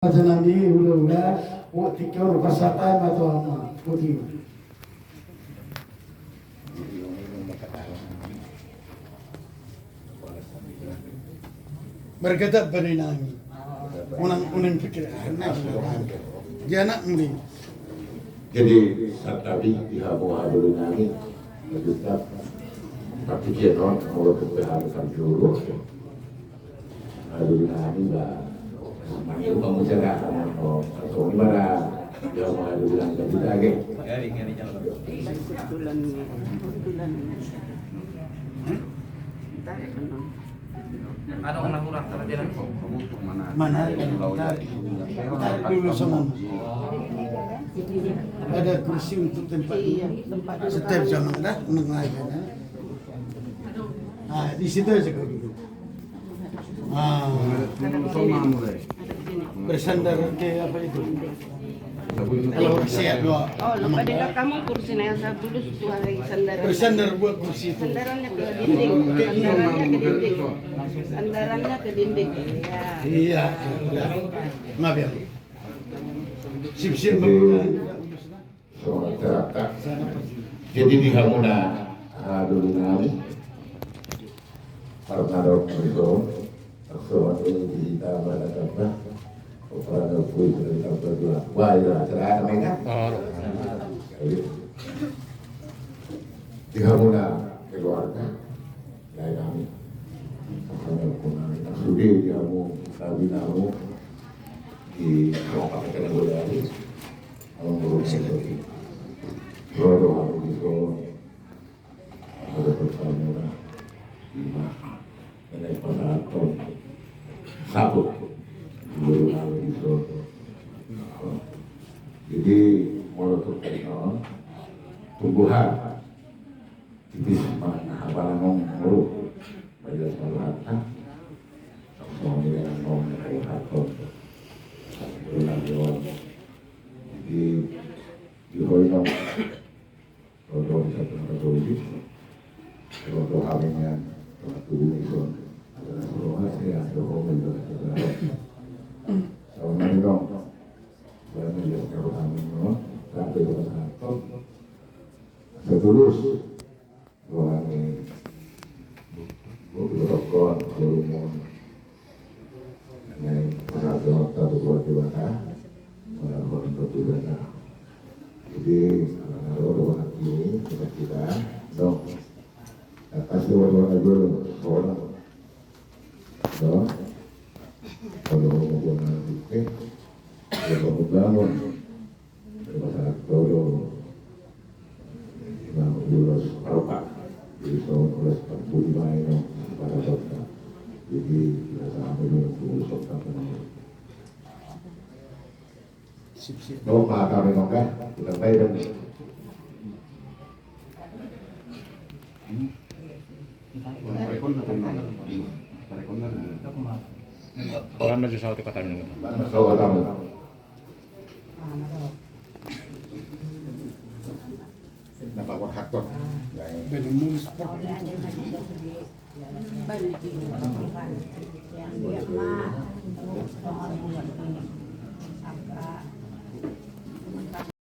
Nabi udah tiga pasatan atau apa putih. Berkata berinami, unang pikiran, dia anak muli. Jadi saat tadi pihak menghadiri nami kita pikiran mulai kebehasan dulu hadiri nami lah itu pemujaran atau gimana dia menghadiri nami kita lagi ada orang kurang terjadi Mana? Tarik dulu sama. Ada kursi untuk tempat setiap zaman dah mengajar. Di situ aja kau duduk. Bersandar ke apa itu? Kalau siap doa. Oh, lupa dengar kamu kursi yang saya tulis itu hari sandaran. Bersandar buat kursi itu. Sandarannya ke dinding. Sandarannya ke dinding. Sandarannya ke dinding. Ya. Iya. Maaf ya. Sip-sip. soal teratak jadi di Hamuna hadiri nami karena dokter itu aksumat ini kita pada kata pada kui cerita berdua wah itu acara mereka di Hamuna keluarga dari kami karena kunang sudi di Hamu kami namu di lokal kenegaraan mengurus itu Rodo harus itu ada pertama lima mengenai pasal satu dulu harus itu jadi molotov kenal tumbuhan tipis mana apa nong mulu pada saluran semua yang nong atau berulang jawab di Hoinong Rodo bisa terkendali Rodo haminya waktu itu adalah Rohasi yang Rohong itu sama dong dan menjadi Rohaminya sampai ke satu setulus Rohami Rokon Kurumon dengan perhatian satu buat dewasa melakukan pertugasan. Jadi kalau orang ini kita dong kasih orang dulu orang dong kalau orang itu kalau bangun masalah kalau mau lulus peropak jadi tahun lulus 45 ini pada dokter jadi biasa lulus dokter Đâu mà tao này còn cái từ đây lên Orang maju satu kata ini. Đâu ở đâu Dapat wahat tuh Benemu sport. Yang dia mah